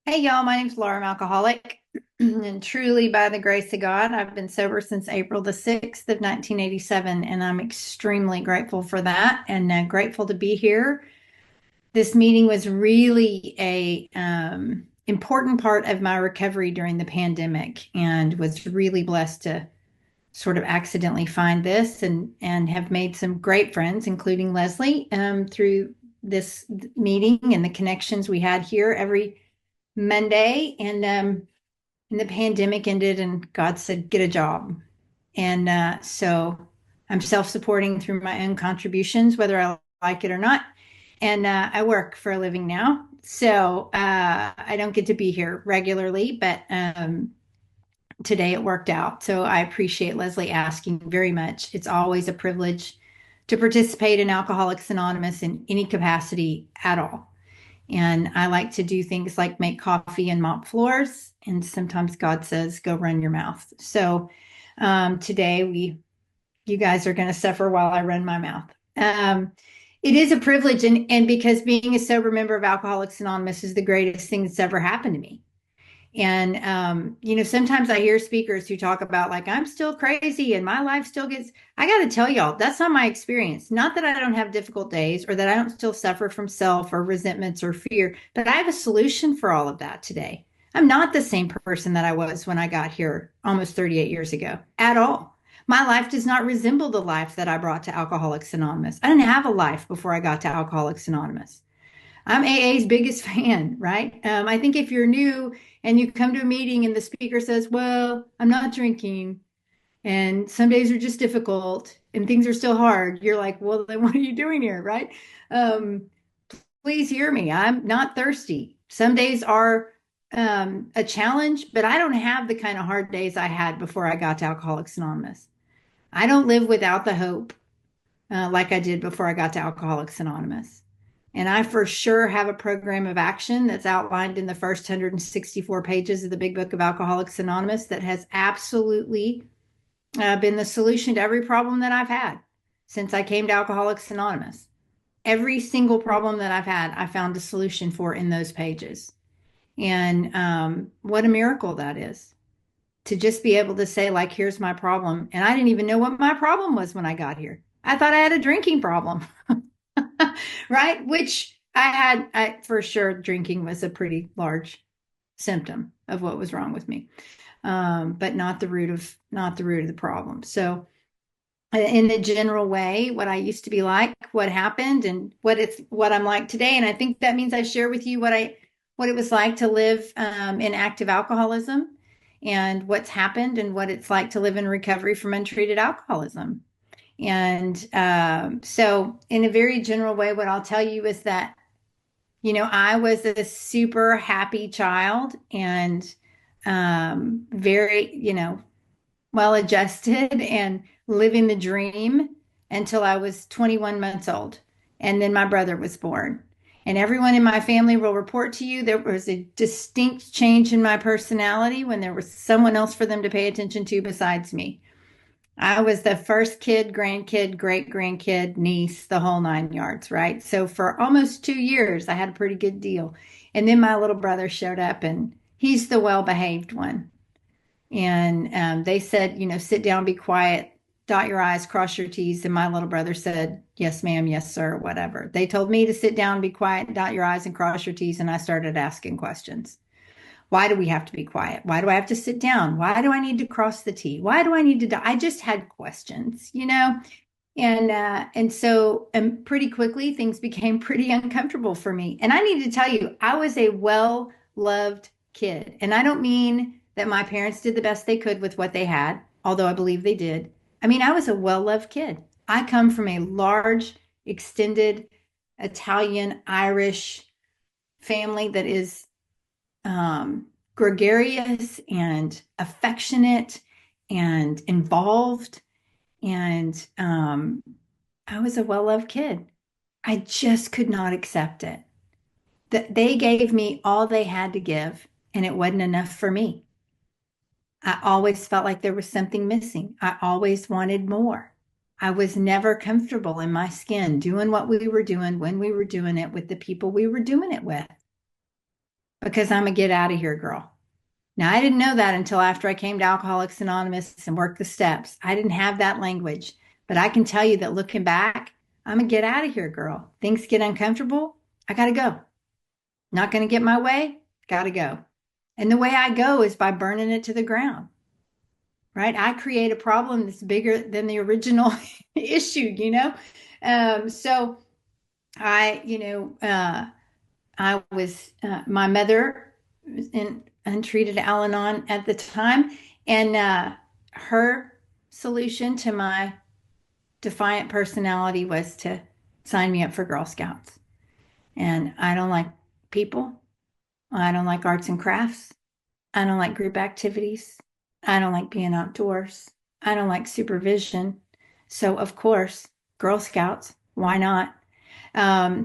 Hey y'all, my name's Laura. I'm alcoholic. And truly, by the grace of God, I've been sober since April the 6th of 1987, and I'm extremely grateful for that and grateful to be here. This meeting was really a important part of my recovery during the pandemic, and was really blessed to sort of accidentally find this and have made some great friends, including Leslie, through this meeting and the connections we had here every Monday. And the pandemic ended, and God said, get a job. And so I'm self supporting through my own contributions, whether I like it or not. And I work for a living now. So I don't get to be here regularly, but today it worked out. So I appreciate Leslie asking very much. It's always a privilege to participate in Alcoholics Anonymous in any capacity at all. And I like to do things like make coffee and mop floors. And sometimes God says, go run your mouth. So today you guys are going to suffer while I run my mouth. It is a privilege. And because being a sober member of Alcoholics Anonymous is the greatest thing that's ever happened to me. And, sometimes I hear speakers who talk about, like, I'm still crazy and my life still gets, I got to tell y'all, that's not my experience. Not that I don't have difficult days or that I don't still suffer from self or resentments or fear, but I have a solution for all of that today. I'm not the same person that I was when I got here almost 38 years ago at all. My life does not resemble the life that I brought to Alcoholics Anonymous. I didn't have a life before I got to Alcoholics Anonymous. I'm AA's biggest fan, right? I think if you're new and you come to a meeting and the speaker says, well, I'm not drinking and some days are just difficult and things are still hard, you're like, well, then what are you doing here, right? Um, Please hear me. I'm not thirsty. Some days are a challenge, but I don't have the kind of hard days I had before I got to Alcoholics Anonymous. I don't live without the hope like I did before I got to Alcoholics Anonymous. And I for sure have a program of action that's outlined in the first 164 pages of the Big Book of Alcoholics Anonymous that has absolutely been the solution to every problem that I've had since I came to Alcoholics Anonymous. Every single problem that I've had, I found a solution for in those pages. And what a miracle that is to just be able to say, like, here's my problem. And I didn't even know what my problem was when I got here. I thought I had a drinking problem. Right? Which for sure, drinking was a pretty large symptom of what was wrong with me, but not the root of the problem. So, in a general way, what I used to be like, what happened, and what I'm like today, and I think that means I share with you what it was like to live in active alcoholism, and what's happened, and what it's like to live in recovery from untreated alcoholism. And so, in a very general way, what I'll tell you is that, I was a super happy child and very, well adjusted and living the dream until I was 21 months old. And then my brother was born. And everyone in my family will report to you there was a distinct change in my personality when there was someone else for them to pay attention to besides me. I was the first kid, grandkid, great grandkid, niece, the whole nine yards, right? So for almost 2 years, I had a pretty good deal. And then my little brother showed up, and he's the well behaved one. And they said, sit down, be quiet, dot your I's, cross your T's. And my little brother said, yes, ma'am, yes, sir, whatever. They told me to sit down, be quiet, dot your I's, and cross your T's. And I started asking questions. Why do we have to be quiet? Why do I have to sit down? Why do I need to cross the T? Why do I need to? I just had questions, and so pretty quickly things became pretty uncomfortable for me. And I need to tell you, I was a well loved kid, and I don't mean that my parents did the best they could with what they had, although I believe they did. I mean, I was a well loved kid. I come from a large, extended Italian Irish family that is gregarious and affectionate and involved. And I was a well loved kid. I just could not accept it. That they gave me all they had to give, and it wasn't enough for me. I always felt like there was something missing. I always wanted more. I was never comfortable in my skin doing what we were doing when we were doing it with the people we were doing it with. because I'm a get out of here girl. Now, I didn't know that until after I came to Alcoholics Anonymous and worked the steps. I didn't have that language, but I can tell you that looking back, I'm a get out of here girl. Things get uncomfortable. I got to go. Not going to get my way. Got to go. And the way I go is by burning it to the ground, right? I create a problem that's bigger than the original issue. So I, I was my mother was in untreated Al-Anon at the time, and her solution to my defiant personality was to sign me up for Girl Scouts. And I don't like people. I don't like arts and crafts. I don't like group activities. I don't like being outdoors. I don't like supervision. So, of course, Girl Scouts, why not?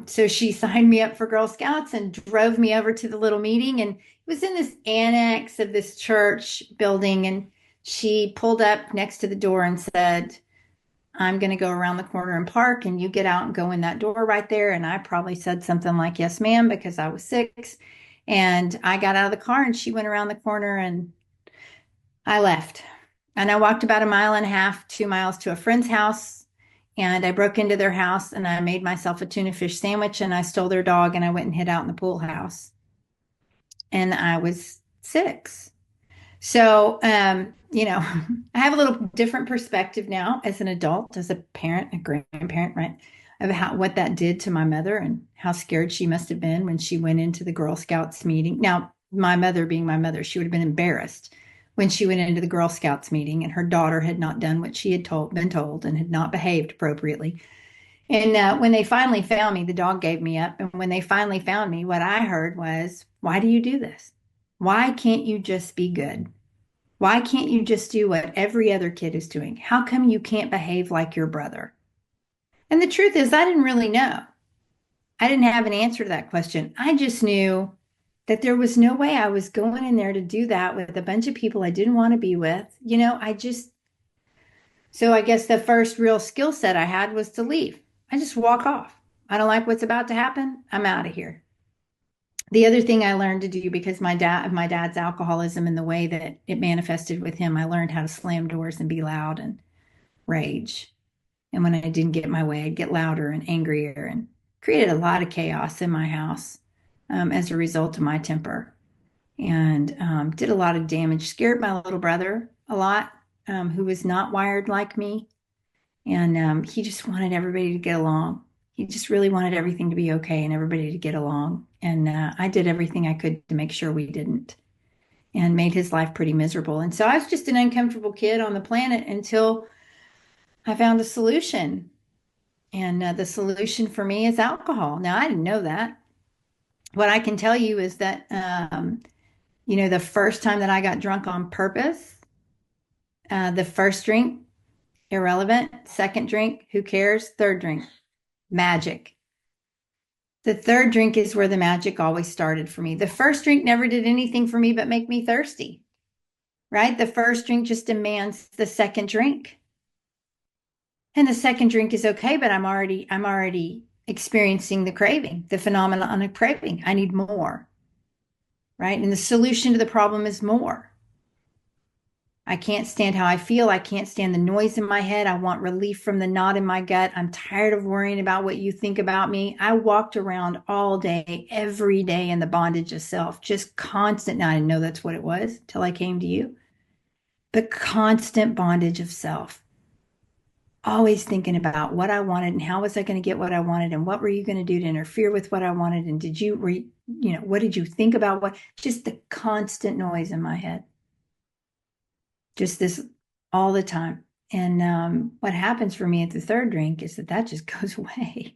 So she signed me up for Girl Scouts and drove me over to the little meeting. And it was in this annex of this church building. And she pulled up next to the door and said, I'm going to go around the corner and park, and you get out and go in that door right there. And I probably said something like, yes, ma'am, because I was 6. And I got out of the car and she went around the corner and I left. And I walked about a mile and a half, 2 miles to a friend's house. And I broke into their house and I made myself a tuna fish sandwich and I stole their dog and I went and hid out in the pool house. And I was 6. So, I have a little different perspective now as an adult, as a parent, a grandparent, right? Of what that did to my mother and how scared she must have been when she went into the Girl Scouts meeting. Now, my mother being my mother, she would have been embarrassed when she went into the Girl Scouts meeting and her daughter had not done what she had been told and had not behaved appropriately. And when they finally found me, the dog gave me up. And when they finally found me, what I heard was, why do you do this? Why can't you just be good? Why can't you just do what every other kid is doing? How come you can't behave like your brother? And the truth is, I didn't really know. I didn't have an answer to that question. I just knew that there was no way I was going in there to do that with a bunch of people I didn't want to be with. So I guess the first real skill set I had was to leave. I just walk off. I don't like what's about to happen. I'm out of here. The other thing I learned to do, because my dad's alcoholism and the way that it manifested with him, I learned how to slam doors and be loud and rage. And when I didn't get my way, I'd get louder and angrier and created a lot of chaos in my house as a result of my temper, and did a lot of damage. Scared my little brother a lot, who was not wired like me. And he just wanted everybody to get along. He just really wanted everything to be okay and everybody to get along. And I did everything I could to make sure we didn't, and made his life pretty miserable. And so I was just an uncomfortable kid on the planet until I found a solution. And the solution for me is alcohol. Now, I didn't know that. What I can tell you is that, the first time that I got drunk on purpose, the first drink, irrelevant. Second drink, who cares? Third drink, magic. The third drink is where the magic always started for me. The first drink never did anything for me but make me thirsty, right? The first drink just demands the second drink. And the second drink is okay, but I'm already experiencing the craving, the phenomenon of craving. I need more, right? And the solution to the problem is more. I can't stand how I feel. I can't stand the noise in my head. I want relief from the knot in my gut. I'm tired of worrying about what you think about me. I walked around all day, every day in the bondage of self, just constant. Now, I didn't know that's what it was till I came to you. The constant bondage of self. Always thinking about what I wanted and how was I going to get what I wanted and what were you going to do to interfere with what I wanted, and what did you think about what? Just the constant noise in my head. Just this all the time. And what happens for me at the third drink is that just goes away.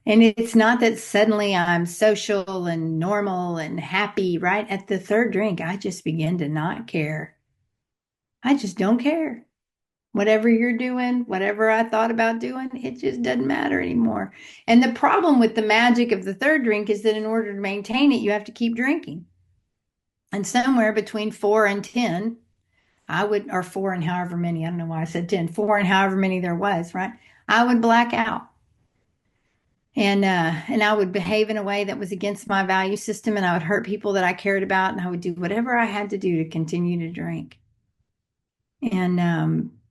And it's not that suddenly I'm social and normal and happy, right? At the third drink, I just begin to not care. I just don't care. Whatever you're doing, whatever I thought about doing, it just doesn't matter anymore. And the problem with the magic of the third drink is that in order to maintain it, you have to keep drinking. And somewhere between 4 and 10, or 4 and however many, I don't know why I said 10, 4 and however many there was, right? I would black out. And I would behave in a way that was against my value system, and I would hurt people that I cared about, and I would do whatever I had to do to continue to drink. And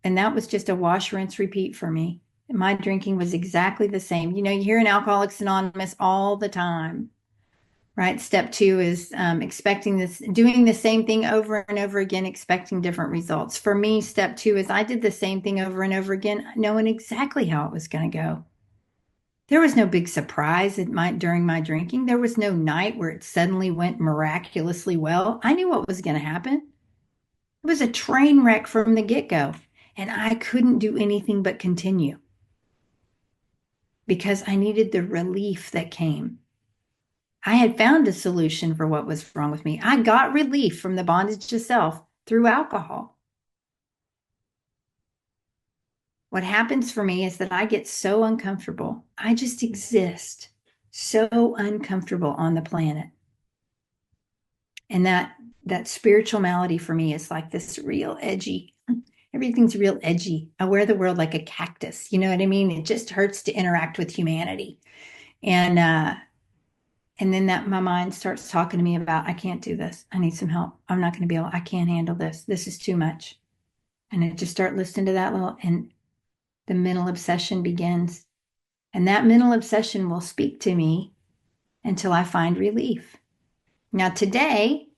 that was just a wash, rinse, repeat for me. My drinking was exactly the same. You hear in Alcoholics Anonymous all the time, right? Step two is expecting this, doing the same thing over and over again, expecting different results. For me, step two is I did the same thing over and over again, knowing exactly how it was going to go. There was no big surprise during my drinking. There was no night where it suddenly went miraculously well. I knew what was going to happen. It was a train wreck from the get-go, and I couldn't do anything but continue because I needed the relief that came. I had found a solution for what was wrong with me. I got relief from the bondage to self through alcohol. What happens for me is that I get so uncomfortable. I just exist so uncomfortable on the planet. And that spiritual malady for me is like this real edgy. Everything's real edgy. I wear the world like a cactus. You know what I mean? It just hurts to interact with humanity. And and then that my mind starts talking to me about, I can't do this. I need some help. I'm not going to be able, I can't handle this. This is too much. And I just start listening to that little, and the mental obsession begins. And that mental obsession will speak to me until I find relief. Now, today,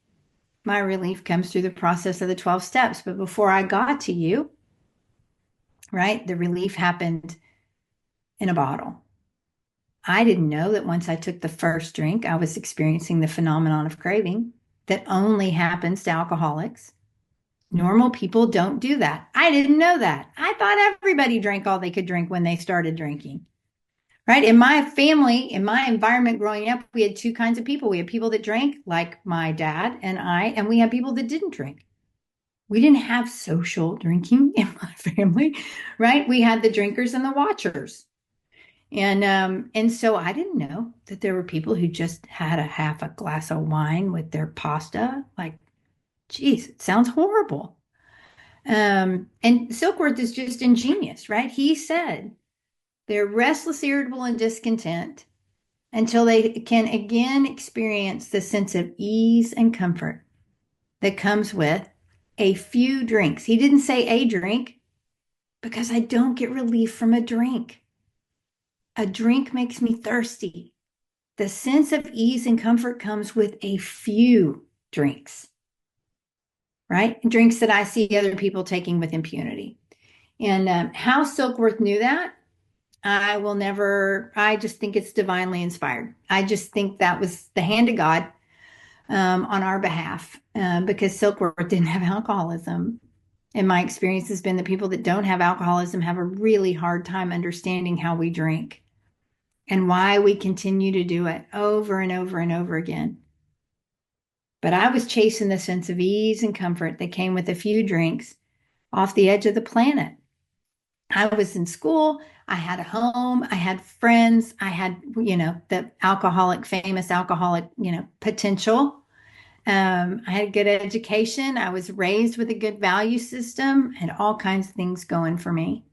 my relief comes through the process of the 12 steps. But before I got to you, right, the relief happened in a bottle. I didn't know that once I took the first drink, I was experiencing the phenomenon of craving that only happens to alcoholics. Normal people don't do that. I didn't know that. I thought everybody drank all they could drink when they started drinking. Right? In my family, in my environment growing up, we had two kinds of people. We had people that drank, like my dad and I, and we had people that didn't drink. We didn't have social drinking in my family, right? We had the drinkers and the watchers. And so I didn't know that there were people who just had a half a glass of wine with their pasta. Like, geez, it sounds horrible. And Silkworth is just ingenious, right? He said they're restless, irritable, and discontent until they can again experience the sense of ease and comfort that comes with a few drinks. He didn't say a drink because I don't get relief from a drink. A drink makes me thirsty. The sense of ease and comfort comes with a few drinks, right? Drinks that I see other people taking with impunity. And how Silkworth knew that, I will never, I just think it's divinely inspired. I just think that was the hand of God on our behalf because Silkworth didn't have alcoholism. And my experience has been that people that don't have alcoholism have a really hard time understanding how we drink and why we continue to do it over and over and over again. But I was chasing the sense of ease and comfort that came with a few drinks off the edge of the planet. I was in school, I had a home, I had friends, I had, the famous alcoholic, potential. I had a good education. I was raised with a good value system, had all kinds of things going for me.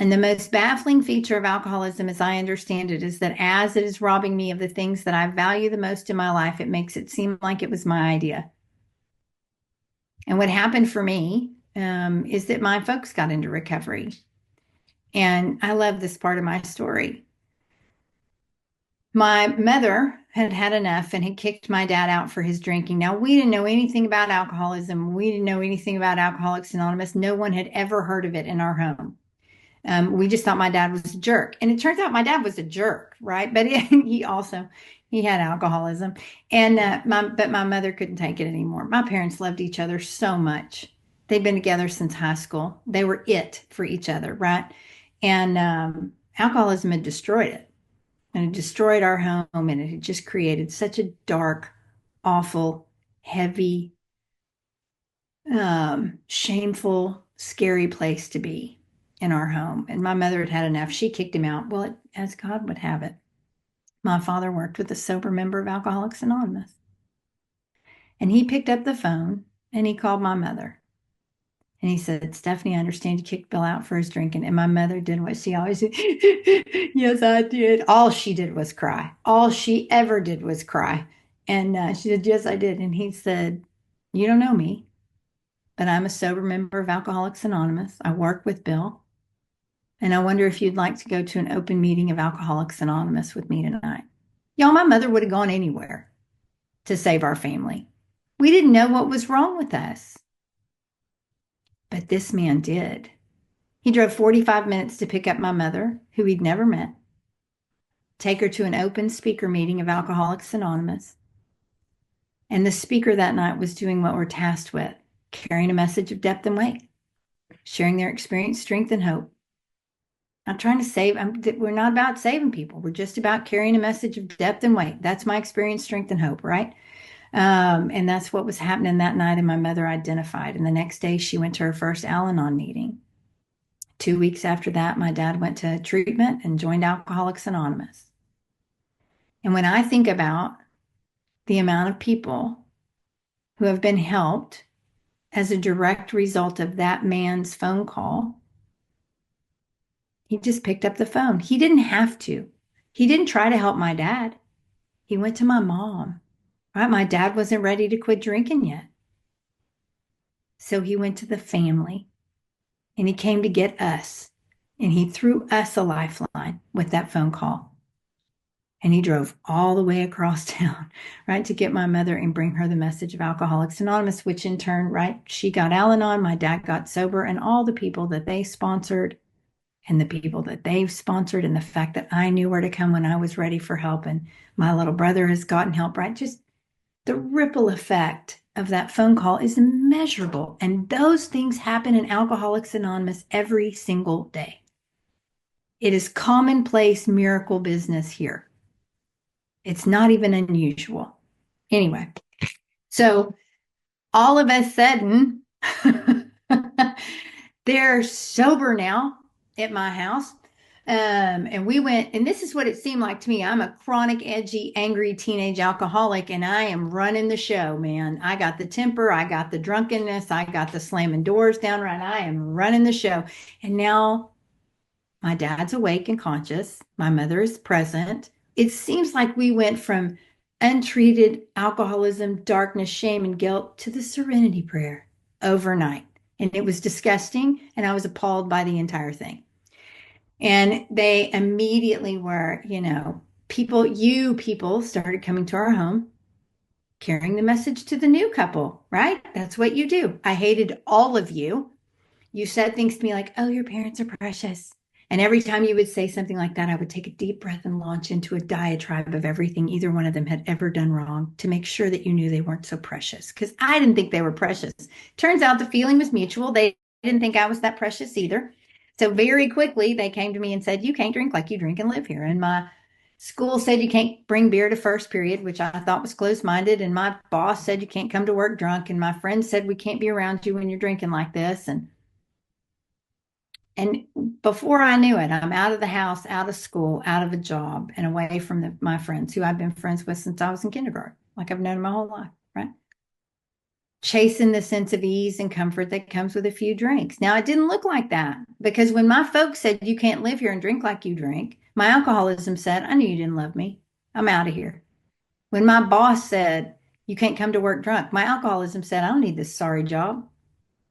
And the most baffling feature of alcoholism, as I understand it, is that as it is robbing me of the things that I value the most in my life, it makes it seem like it was my idea. And what happened for me is that my folks got into recovery. And I love this part of my story. My mother had had enough and had kicked my dad out for his drinking. Now, we didn't know anything about alcoholism. We didn't know anything about Alcoholics Anonymous. No one had ever heard of it in our home. We just thought my dad was a jerk. And it turns out my dad was a jerk, right? But he had alcoholism. And but my mother couldn't take it anymore. My parents loved each other so much. They'd been together since high school. They were it for each other, right? And alcoholism had destroyed it. And it destroyed our home, and it had just created such a dark, awful, heavy, shameful, scary place to be in our home. And my mother had had enough. She kicked him out. Well, as God would have it, my father worked with a sober member of Alcoholics Anonymous. And he picked up the phone and he called my mother. And he said, Stephanie, I understand you kicked Bill out for his drinking. And my mother did what she always did. Yes, I did. All she did was cry. All she ever did was cry. And she said, yes, I did. And he said, you don't know me, but I'm a sober member of Alcoholics Anonymous. I work with Bill. And I wonder if you'd like to go to an open meeting of Alcoholics Anonymous with me tonight. Y'all, my mother would have gone anywhere to save our family. We didn't know what was wrong with us, but this man did. He drove 45 minutes to pick up my mother, who he'd never met, take her to an open speaker meeting of Alcoholics Anonymous. And the speaker that night was doing what we're tasked with, carrying a message of depth and weight, sharing their experience, strength, and hope. Not trying to save, we're not about saving people. We're just about carrying a message of depth and weight. That's my experience, strength, and hope, right? And that's what was happening that night, and my mother identified. And the next day, she went to her first Al-Anon meeting. 2 weeks after that, my dad went to treatment and joined Alcoholics Anonymous. And when I think about the amount of people who have been helped as a direct result of that man's phone call, he just picked up the phone. He didn't have to. He didn't try to help my dad. He went to my mom. Right? My dad wasn't ready to quit drinking yet. So he went to the family and he came to get us. And he threw us a lifeline with that phone call. And he drove all the way across town, right, to get my mother and bring her the message of Alcoholics Anonymous, which in turn, right, she got Al-Anon, my dad got sober, and all the people that they sponsored and the people that they've sponsored, and the fact that I knew where to come when I was ready for help, and my little brother has gotten help, right? Just the ripple effect of that phone call is immeasurable. And those things happen in Alcoholics Anonymous every single day. It is commonplace miracle business here. It's not even unusual. Anyway, so all of a sudden, they're sober now at my house. And we went, and this is what it seemed like to me. I'm a chronic, edgy, angry teenage alcoholic, and I am running the show, man. I got the temper, I got the drunkenness, I got the slamming doors down, right? I am running the show. And now my dad's awake and conscious. My mother is present. It seems like we went from untreated alcoholism, darkness, shame, and guilt to the serenity prayer overnight. And it was disgusting, and I was appalled by the entire thing. And they immediately were, people started coming to our home, carrying the message to the new couple, right? That's what you do. I hated all of you. You said things to me like, oh, your parents are precious. And every time you would say something like that, I would take a deep breath and launch into a diatribe of everything either one of them had ever done wrong to make sure that you knew they weren't so precious. Because I didn't think they were precious. Turns out the feeling was mutual. They didn't think I was that precious either. So very quickly, they came to me and said, you can't drink like you drink and live here. And my school said you can't bring beer to first period, which I thought was closed-minded. And my boss said you can't come to work drunk. And my friend said we can't be around you when you're drinking like this. And before I knew it, I'm out of the house, out of school, out of a job, and away from my friends who I've been friends with since I was in kindergarten, like I've known my whole life, right? Chasing the sense of ease and comfort that comes with a few drinks. Now, it didn't look like that because when my folks said, you can't live here and drink like you drink, my alcoholism said, I knew you didn't love me. I'm out of here. When my boss said, you can't come to work drunk, my alcoholism said, I don't need this sorry job.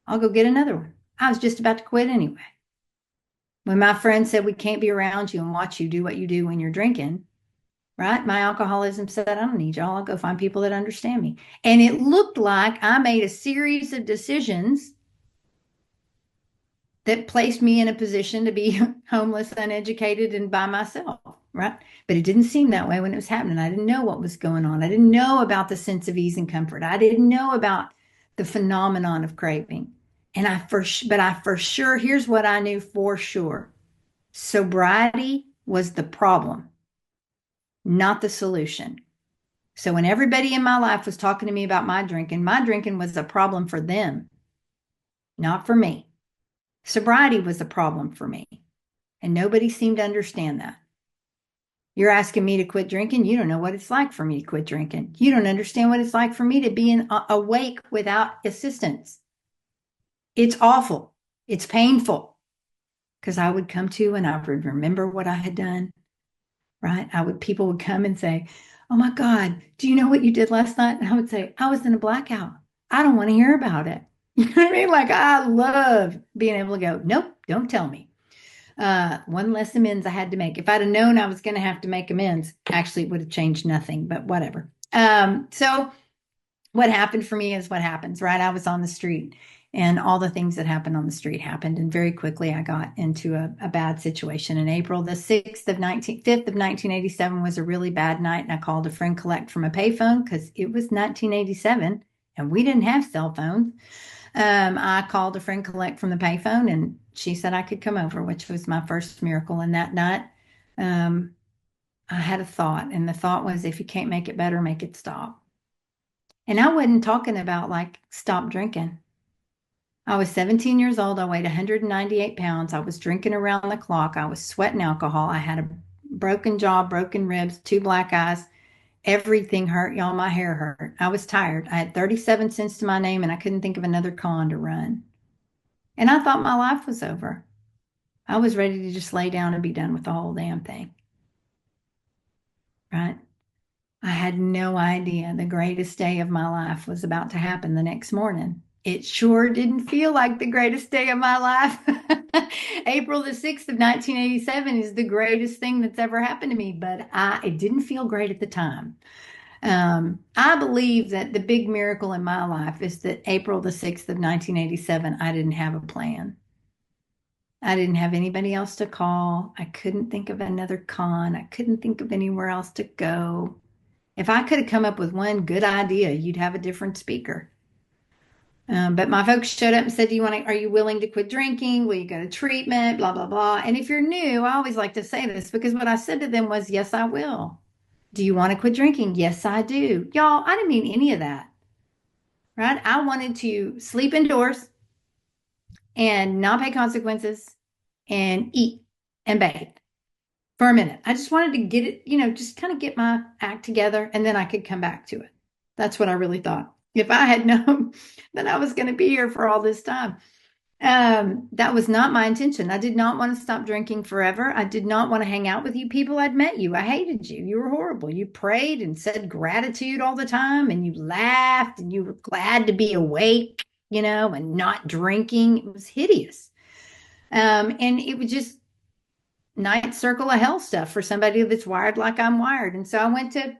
I'll go get another one. I was just about to quit anyway. When my friend said, we can't be around you and watch you do what you do when you're drinking, right? My alcoholism said, I don't need y'all. I'll go find people that understand me. And it looked like I made a series of decisions that placed me in a position to be homeless, uneducated, and by myself, right? But it didn't seem that way when it was happening. I didn't know what was going on. I didn't know about the sense of ease and comfort. I didn't know about the phenomenon of craving. And but I for sure, here's what I knew for sure. Sobriety was the problem, not the solution. So when everybody in my life was talking to me about my drinking was a problem for them, not for me. Sobriety was a problem for me. And nobody seemed to understand that. You're asking me to quit drinking. You don't know what it's like for me to quit drinking. You don't understand what it's like for me to be awake without assistance. It's awful. It's painful because I would come to and I would remember what I had done, right? People would come and say, "Oh my God, do you know what you did last night?" And I would say, "I was in a blackout. I don't want to hear about it." You know what I mean? Like I love being able to go, "Nope, don't tell me." One less amends I had to make. If I'd have known I was going to have to make amends, actually, it would have changed nothing, but whatever. So what happened for me is what happens, right? I was on the street and all the things that happened on the street happened. And very quickly I got into a bad situation. In April the 6th of 5th of 1987 was a really bad night. And I called a friend collect from a payphone because it was 1987 and we didn't have cell phones. I called a friend collect from the payphone and she said I could come over, which was my first miracle. And that night, um, I had a thought, and the thought was, if you can't make it better, make it stop. And I wasn't talking about like stop drinking. I was 17 years old. I weighed 198 pounds. I was drinking around the clock. I was sweating alcohol. I had a broken jaw, broken ribs, two black eyes. Everything hurt, y'all. My hair hurt. I was tired. I had 37 cents to my name and I couldn't think of another con to run. And I thought my life was over. I was ready to just lay down and be done with the whole damn thing, right? I had no idea the greatest day of my life was about to happen the next morning. It sure didn't feel like the greatest day of my life. April the 6th of 1987 is the greatest thing that's ever happened to me, but it didn't feel great at the time. I believe that the big miracle in my life is that April the 6th of 1987, I didn't have a plan. I didn't have anybody else to call. I couldn't think of another con. I couldn't think of anywhere else to go. If I could have come up with one good idea, you'd have a different speaker. But my folks showed up and said, are you willing to quit drinking? Will you go to treatment? Blah, blah, blah. And if you're new, I always like to say this because what I said to them was, yes, I will. Do you want to quit drinking? Yes, I do. Y'all, I didn't mean any of that, right? I wanted to sleep indoors and not pay consequences and eat and bathe for a minute. I just wanted to get it, just kind of get my act together and then I could come back to it. That's what I really thought. If I had known that I was going to be here for all this time, that was not my intention. I did not want to stop drinking forever. I did not want to hang out with you people. I'd met you. I hated you. You were horrible. You prayed and said gratitude all the time and you laughed and you were glad to be awake, and not drinking. It was hideous. And it was just ninth circle of hell stuff for somebody that's wired like I'm wired. And so I went to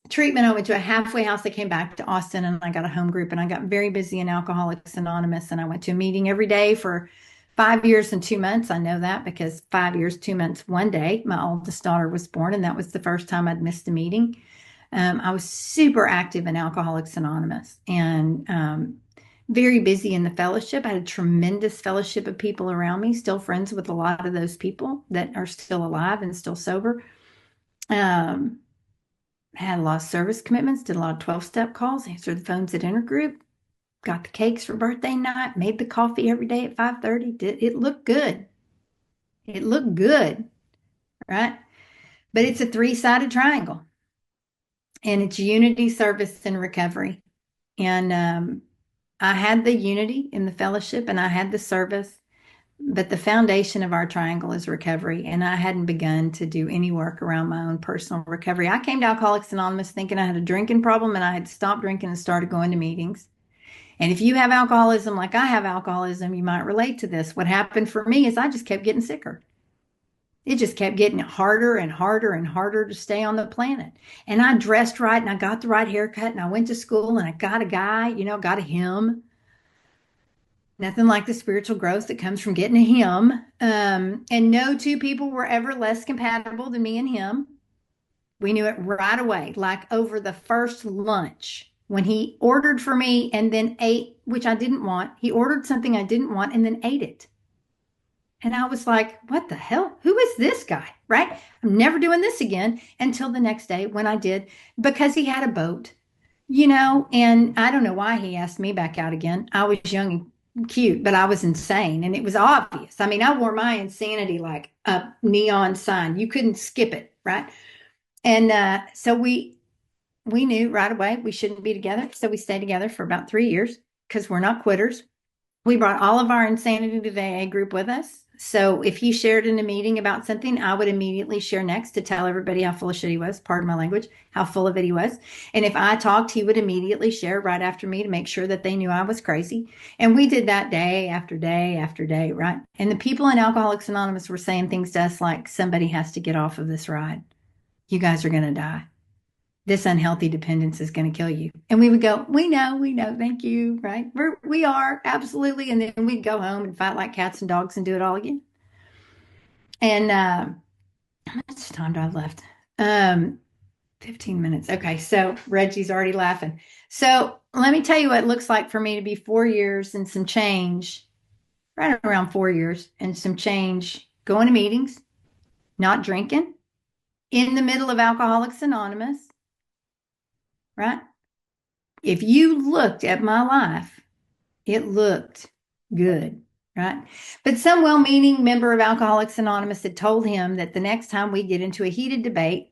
treatment. I went to a halfway house. I came back to Austin and I got a home group and I got very busy in Alcoholics Anonymous. And I went to a meeting every day for 5 years and 2 months. I know that because 5 years, 2 months, one day, my oldest daughter was born. And that was the first time I'd missed a meeting. I was super active in Alcoholics Anonymous and very busy in the fellowship. I had a tremendous fellowship of people around me, still friends with a lot of those people that are still alive and still sober. Um, had a lot of service commitments, did a lot of 12-step calls, answered the phones at intergroup, got the cakes for birthday night, made the coffee every day at 5:30. It looked good. It looked good, right? But it's a three-sided triangle and it's unity, service, and recovery. And I had the unity in the fellowship and I had the service, but the foundation of our triangle is recovery. And I hadn't begun to do any work around my own personal recovery. I came to Alcoholics Anonymous thinking I had a drinking problem and I had stopped drinking and started going to meetings. And if you have alcoholism like I have alcoholism, you might relate to this. What happened for me is I just kept getting sicker. It just kept getting harder and harder and harder to stay on the planet. And I dressed right and I got the right haircut and I went to school and I got a guy, got a him. Nothing like the spiritual growth that comes from getting a him. And no two people were ever less compatible than me and him. We knew it right away, like over the first lunch when he ordered for me and then ate, which I didn't want. He ordered something I didn't want and then ate it. And I was like, what the hell? Who is this guy? Right? I'm never doing this again until the next day when I did, because he had a boat, and I don't know why he asked me back out again. I was young and cute, but I was insane. And it was obvious. I mean, I wore my insanity like a neon sign. You couldn't skip it. Right. And so we knew right away we shouldn't be together. So we stayed together for about 3 years because we're not quitters. We brought all of our Insanity to the AA group with us. So if he shared in a meeting about something, I would immediately share next to tell everybody how full of shit he was, pardon my language, how full of it he was. And if I talked, he would immediately share right after me to make sure that they knew I was crazy. And we did that day after day after day, right? And the people in Alcoholics Anonymous were saying things to us like, somebody has to get off of this ride. You guys are going to die. This unhealthy dependence is going to kill you. And we would go, we know, thank you, right? We are, absolutely. And then we'd go home and fight like cats and dogs and do it all again. And how much time do I have left? 15 minutes. Okay, so Reggie's already laughing. So let me tell you what it looks like for me to be 4 years and some change, right around 4 years and some change, going to meetings, not drinking, in the middle of Alcoholics Anonymous, right? If you looked at my life, it looked good, right? But some well-meaning member of Alcoholics Anonymous had told him that the next time we get into a heated debate,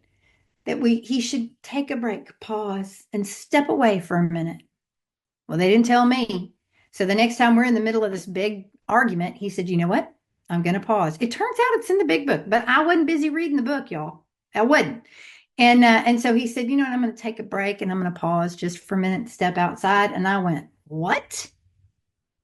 that he should take a break, pause, and step away for a minute. Well, they didn't tell me. So the next time we're in the middle of this big argument, he said, you know what? I'm going to pause. It turns out it's in the big book, but I wasn't busy reading the book, y'all. I wasn't. And so he said, you know what? I'm going to take a break and I'm going to pause just for a minute, step outside. And I went, what?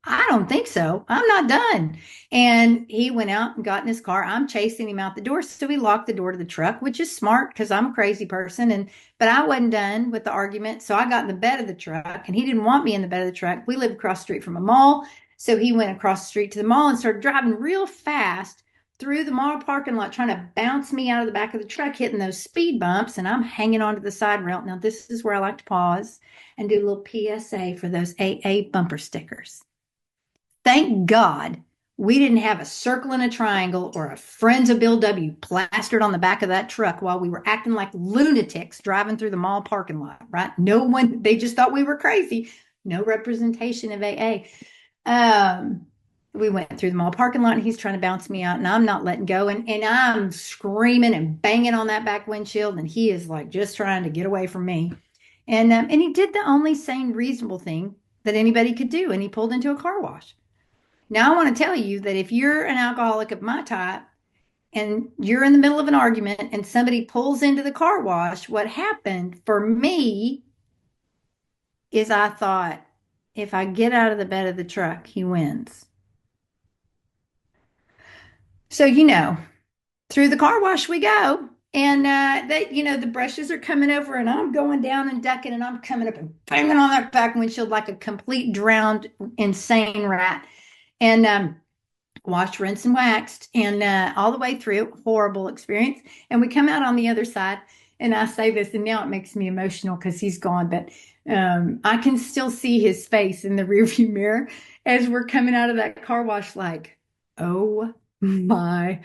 I don't think so. I'm not done. And he went out and got in his car. I'm chasing him out the door. So we locked the door to the truck, which is smart because I'm a crazy person. But I wasn't done with the argument. So I got in the bed of the truck and he didn't want me in the bed of the truck. We live across the street from a mall. So he went across the street to the mall and started driving real fast through the mall parking lot, trying to bounce me out of the back of the truck, hitting those speed bumps. And I'm hanging onto the side rail. Now, this is where I like to pause and do a little PSA for those AA bumper stickers. Thank God we didn't have a circle and a triangle or a Friends of Bill W. plastered on the back of that truck while we were acting like lunatics driving through the mall parking lot, right? No one, they just thought we were crazy. No representation of AA. We went through the mall parking lot and he's trying to bounce me out and I'm not letting go. And I'm screaming and banging on that back windshield and he is like just trying to get away from me. And he did the only sane, reasonable thing that anybody could do. And he pulled into a car wash. Now, I want to tell you that if you're an alcoholic of my type and you're in the middle of an argument and somebody pulls into the car wash, what happened for me is I thought, if I get out of the bed of the truck, he wins. So, through the car wash we go. And the brushes are coming over and I'm going down and ducking and I'm coming up and banging on that back windshield like a complete drowned, insane rat. And washed, rinsed, and waxed, and all the way through. Horrible experience. And we come out on the other side, and I say this, and now it makes me emotional because he's gone, but I can still see his face in the rearview mirror as we're coming out of that car wash, like, oh my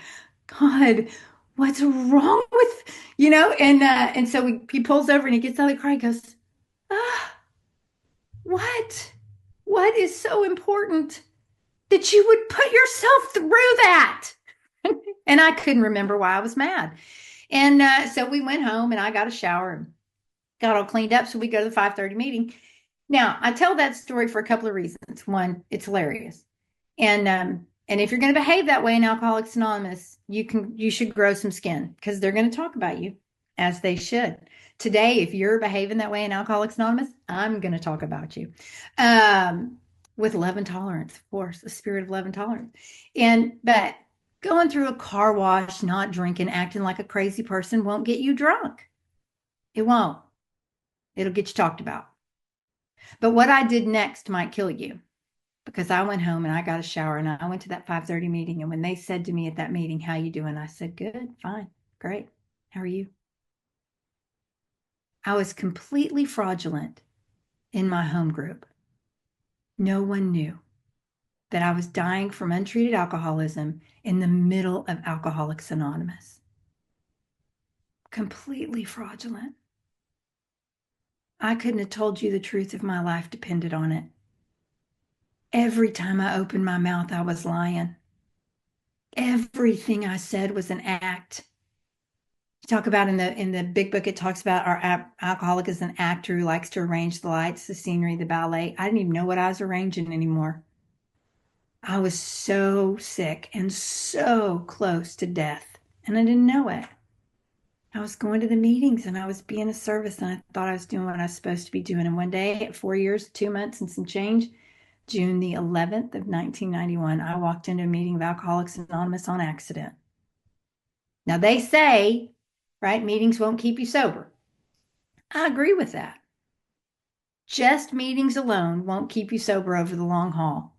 God, what's wrong with, and so he pulls over and he gets out of the car. He goes, ah, what? What is so important that you would put yourself through that? And I couldn't remember why I was mad. And so we went home and I got a shower and got all cleaned up. So we go to the 5:30 meeting. Now, I tell that story for a couple of reasons. One, it's hilarious. And if you're going to behave that way in Alcoholics Anonymous, you should grow some skin because they're going to talk about you as they should. Today, if you're behaving that way in Alcoholics Anonymous, I'm going to talk about you. With love and tolerance, of course, a spirit of love and tolerance. But going through a car wash, not drinking, acting like a crazy person won't get you drunk. It won't. It'll get you talked about. But what I did next might kill you because I went home and I got a shower and I went to that 5:30 meeting. And when they said to me at that meeting, how you doing? I said, good, fine, great. How are you? I was completely fraudulent in my home group. No one knew that I was dying from untreated alcoholism in the middle of Alcoholics Anonymous. Completely fraudulent. I couldn't have told you the truth if my life depended on it. Every time I opened my mouth, I was lying. Everything I said was an act. You talk about in the big book, it talks about our alcoholic as an actor who likes to arrange the lights, the scenery, the ballet. I didn't even know what I was arranging anymore. I was so sick and so close to death, and I didn't know it. I was going to the meetings and I was being of service, and I thought I was doing what I was supposed to be doing. And one day, at 4 years, 2 months, and some change, June the 11th of 1991, I walked into a meeting of Alcoholics Anonymous on accident. Now, they say, right, meetings won't keep you sober. I agree with that. Just meetings alone won't keep you sober over the long haul.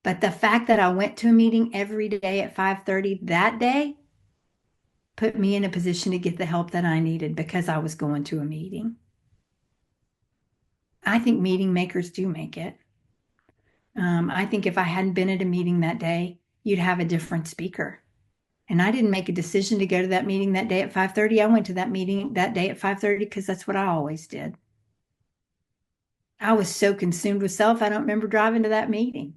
But the fact that I went to a meeting every day at 5:30 that day put me in a position to get the help that I needed because I was going to a meeting. I think meeting makers do make it. I think if I hadn't been at a meeting that day, you'd have a different speaker. And I didn't make a decision to go to that meeting that day at 5:30. I went to that meeting that day at 5:30 because that's what I always did. I was so consumed with self, I don't remember driving to that meeting.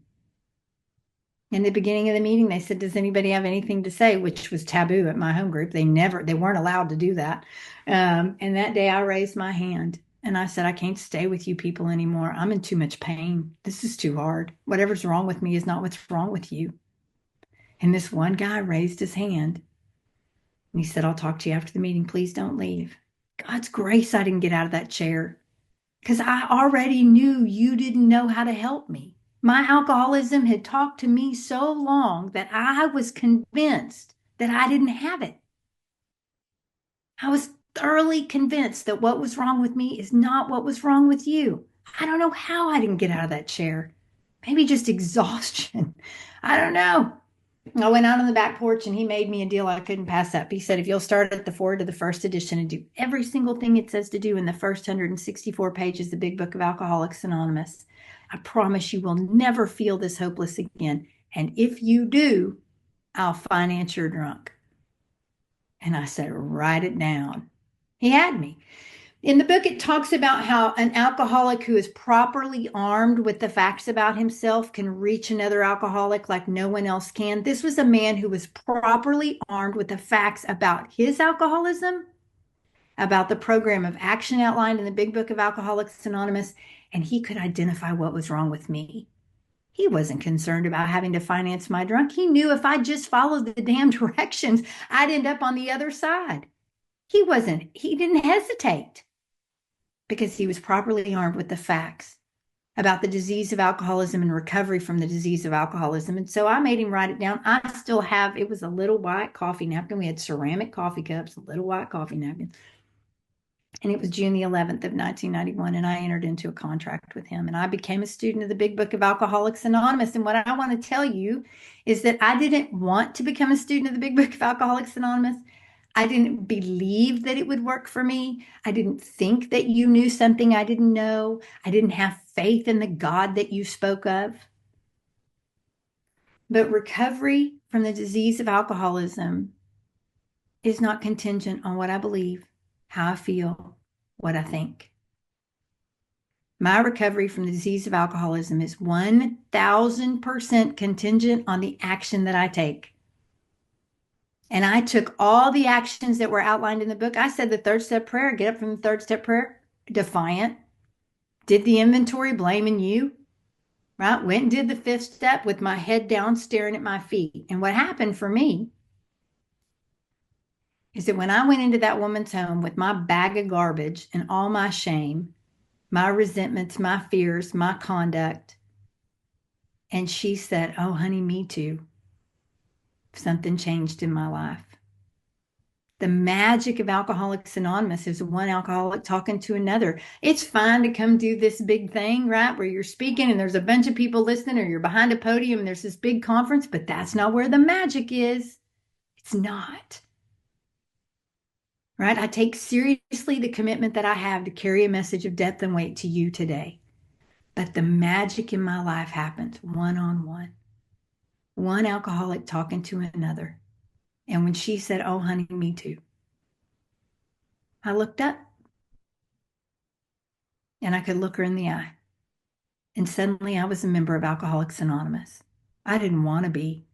In the beginning of the meeting, they said, "Does anybody have anything to say?" Which was taboo at my home group. They weren't allowed to do that. And that day I raised my hand and I said, "I can't stay with you people anymore. I'm in too much pain. This is too hard. Whatever's wrong with me is not what's wrong with you." And this one guy raised his hand and he said, "I'll talk to you after the meeting. Please don't leave." God's grace, I didn't get out of that chair because I already knew you didn't know how to help me. My alcoholism had talked to me so long that I was convinced that I didn't have it. I was thoroughly convinced that what was wrong with me is not what was wrong with you. I don't know how I didn't get out of that chair. Maybe just exhaustion. I don't know. I went out on the back porch and he made me a deal I couldn't pass up. He said, "If you'll start at the forward of the first edition and do every single thing it says to do in the first 164 pages, the Big Book of Alcoholics Anonymous, I promise you will never feel this hopeless again. And if you do, I'll finance your drunk." And I said, "Write it down." He had me. In the book, it talks about how an alcoholic who is properly armed with the facts about himself can reach another alcoholic like no one else can. This was a man who was properly armed with the facts about his alcoholism, about the program of action outlined in the Big Book of Alcoholics Anonymous, and he could identify what was wrong with me. He wasn't concerned about having to finance my drunk. He knew if I just followed the damn directions, I'd end up on the other side. He didn't hesitate because he was properly armed with the facts about the disease of alcoholism and recovery from the disease of alcoholism. And so I made him write it down. I still have, it was a little white coffee napkin. We had ceramic coffee cups, a little white coffee napkin. And it was June the 11th of 1991. And I entered into a contract with him and I became a student of the Big Book of Alcoholics Anonymous. And what I want to tell you is that I didn't want to become a student of the Big Book of Alcoholics Anonymous. I didn't believe that it would work for me. I didn't think that you knew something I didn't know. I didn't have faith in the God that you spoke of. But recovery from the disease of alcoholism is not contingent on what I believe, how I feel, what I think. My recovery from the disease of alcoholism is 1,000% contingent on the action that I take. And I took all the actions that were outlined in the book. I said the third step prayer, get up from the third step prayer, defiant. Did the inventory, blaming you, right? Went and did the fifth step with my head down, staring at my feet. And what happened for me is that when I went into that woman's home with my bag of garbage and all my shame, my resentments, my fears, my conduct, and she said, "Oh, honey, me too," something changed in my life. The magic of Alcoholics Anonymous is one alcoholic talking to another. It's fine to come do this big thing, right? Where you're speaking and there's a bunch of people listening, or you're behind a podium and there's this big conference, but that's not where the magic is. It's not. Right? I take seriously the commitment that I have to carry a message of depth and weight to you today. But the magic in my life happens one-on-one. One alcoholic talking to another. And when she said, "Oh, honey, me too," I looked up and I could look her in the eye. And suddenly I was a member of Alcoholics Anonymous. I didn't want to be.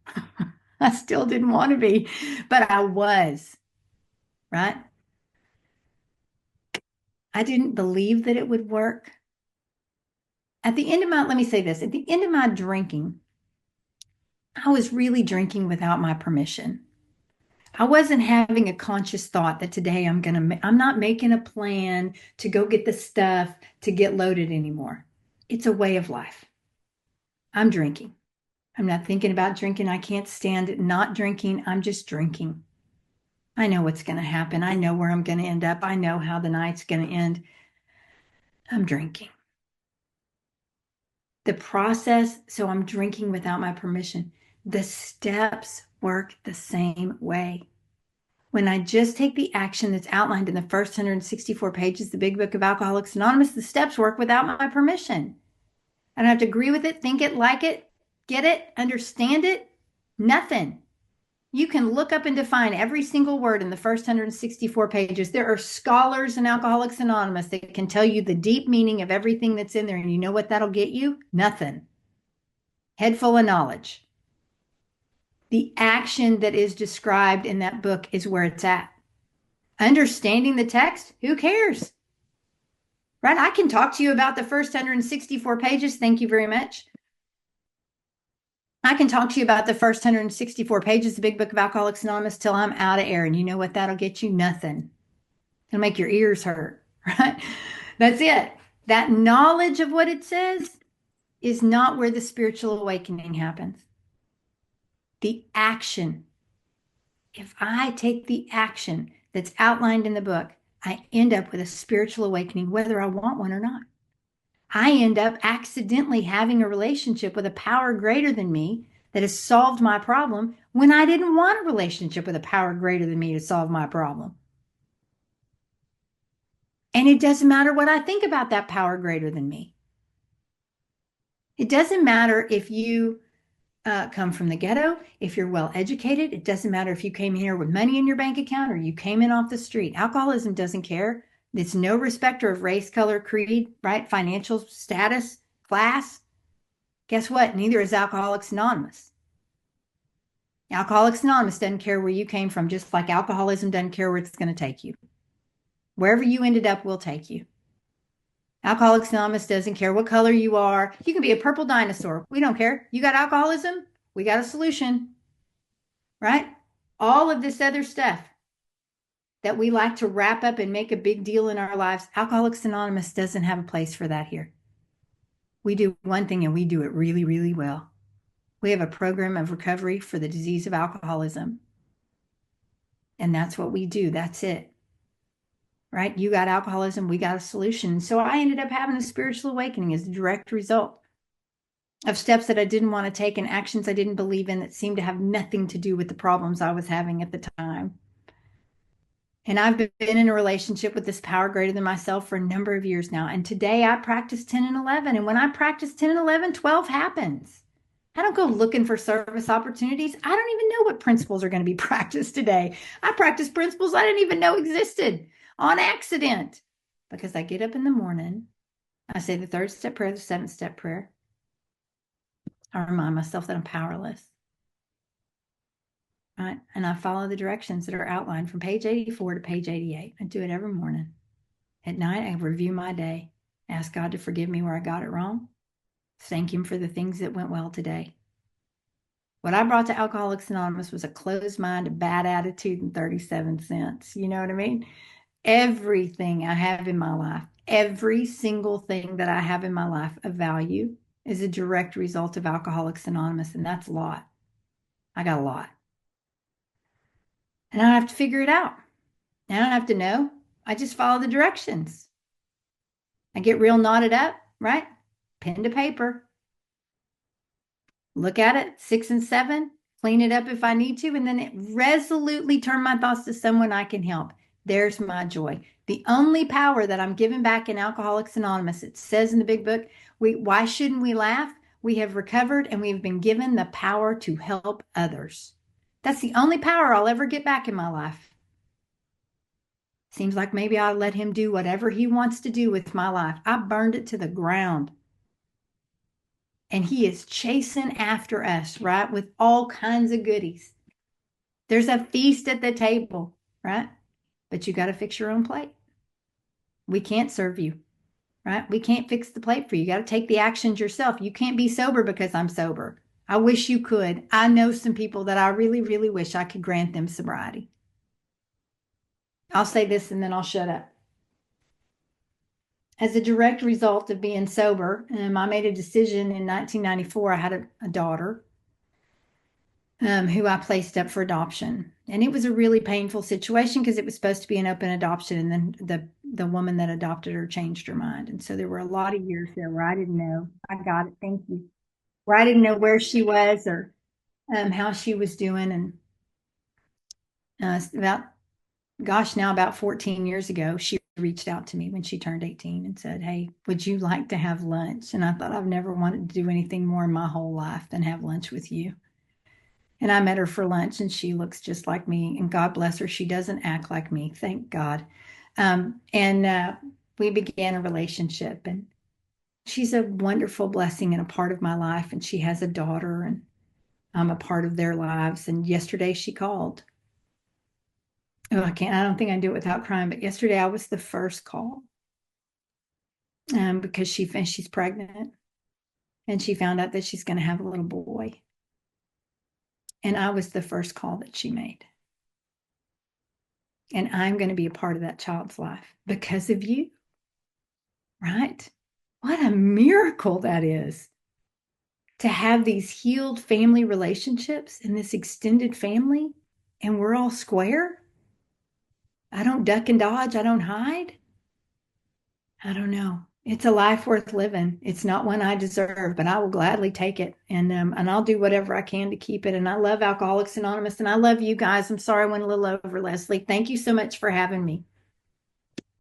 I still didn't want to be, but I was, right? I didn't believe that it would work. Let me say this, at the end of my drinking, I was really drinking without my permission. I wasn't having a conscious thought that today I'm not making a plan to go get the stuff to get loaded anymore. It's a way of life. I'm drinking. I'm not thinking about drinking. I can't stand it not drinking. I'm just drinking. I know what's going to happen. I know where I'm going to end up. I know how the night's going to end. I'm drinking. The process, so I'm drinking without my permission. The steps work the same way. When I just take the action that's outlined in the first 164 pages, the big book of Alcoholics Anonymous, the steps work without my permission. I don't have to agree with it, think it, like it, get it, understand it. Nothing. You can look up and define every single word in the first 164 pages. There are scholars in Alcoholics Anonymous that can tell you the deep meaning of everything that's in there. And you know what that'll get you? Nothing. Head full of knowledge. The action that is described in that book is where it's at. Understanding the text, who cares? Right? I can talk to you about the first 164 pages. Thank you very much. I can talk to you about the first 164 pages of the Big Book of Alcoholics Anonymous till I'm out of air. And you know what that'll get you? Nothing. It'll make your ears hurt, right? That's it. That knowledge of what it says is not where the spiritual awakening happens. The action. If I take the action that's outlined in the book, I end up with a spiritual awakening, whether I want one or not. I end up accidentally having a relationship with a power greater than me that has solved my problem when I didn't want a relationship with a power greater than me to solve my problem. And it doesn't matter what I think about that power greater than me. It doesn't matter if you come from the ghetto, if you're well educated. It doesn't matter if you came here with money in your bank account or you came in off the street. Alcoholism doesn't care. It's no respecter of race, color, creed, right? Financial status, class. Guess what? Neither is Alcoholics Anonymous. Alcoholics Anonymous doesn't care where you came from, just like alcoholism doesn't care where it's going to take you. Wherever you ended up will take you. Alcoholics Anonymous doesn't care what color you are. You can be a purple dinosaur. We don't care. You got alcoholism? We got a solution, right? All of this other stuff that we like to wrap up and make a big deal in our lives, Alcoholics Anonymous doesn't have a place for that here. We do one thing and we do it really, really well. We have a program of recovery for the disease of alcoholism. And that's what we do. That's it. Right? You got alcoholism, we got a solution. So I ended up having a spiritual awakening as a direct result of steps that I didn't want to take and actions I didn't believe in that seemed to have nothing to do with the problems I was having at the time. And I've been in a relationship with this power greater than myself for a number of years now. And today I practice 10 and 11. And when I practice 10 and 11, 12 happens. I don't go looking for service opportunities. I don't even know what principles are going to be practiced today. I practice principles I didn't even know existed on accident because I get up in the morning. I say the third step prayer, the seventh step prayer. I remind myself that I'm powerless. Right? And I follow the directions that are outlined from page 84 to page 88. I do it every morning. At night, I review my day, ask God to forgive me where I got it wrong, thank Him for the things that went well today. What I brought to Alcoholics Anonymous was a closed mind, a bad attitude, and 37 cents. You know what I mean? Everything I have in my life, every single thing that I have in my life of value is a direct result of Alcoholics Anonymous, and that's a lot. I got a lot. And I don't have to figure it out. I don't have to know. I just follow the directions. I get real knotted up, right? Pen to paper. Look at it, 6 and 7, clean it up if I need to, and then resolutely turn my thoughts to someone I can help. There's my joy. The only power that I'm giving back in Alcoholics Anonymous, it says in the big book, why shouldn't we laugh? We have recovered and we've been given the power to help others. That's the only power I'll ever get back in my life. Seems like maybe I'll let Him do whatever He wants to do with my life. I burned it to the ground. And He is chasing after us, right? With all kinds of goodies. There's a feast at the table, right? But you got to fix your own plate. We can't serve you, right? We can't fix the plate for you. You got to take the actions yourself. You can't be sober because I'm sober. I wish you could. I know some people that I really, really wish I could grant them sobriety. I'll say this and then I'll shut up. As a direct result of being sober, I made a decision in 1994. I had a daughter who I placed up for adoption. And it was a really painful situation because it was supposed to be an open adoption. And then the woman that adopted her changed her mind. And so there were a lot of years there where I didn't know. I got it. Thank you. Where I didn't know where she was or how she was doing. And about, gosh, now about 14 years ago, she reached out to me when she turned 18 and said, "Hey, would you like to have lunch?" And I thought I've never wanted to do anything more in my whole life than have lunch with you. And I met her for lunch and she looks just like me. And God bless her, she doesn't act like me, thank God. And we began a relationship. And she's a wonderful blessing and a part of my life. And she has a daughter, and I'm a part of their lives. And yesterday she called. Oh, I don't think I can do it without crying. But yesterday I was the first call because she's pregnant and she found out that she's going to have a little boy. And I was the first call that she made. And I'm going to be a part of that child's life because of you, right? What a miracle that is to have these healed family relationships in this extended family, and we're all square. I don't duck and dodge, I don't hide. I don't know. It's a life worth living. It's not one I deserve, but I will gladly take it, and I'll do whatever I can to keep it. And I love Alcoholics Anonymous, and I love you guys. I'm sorry I went a little over, Leslie. Thank you so much for having me.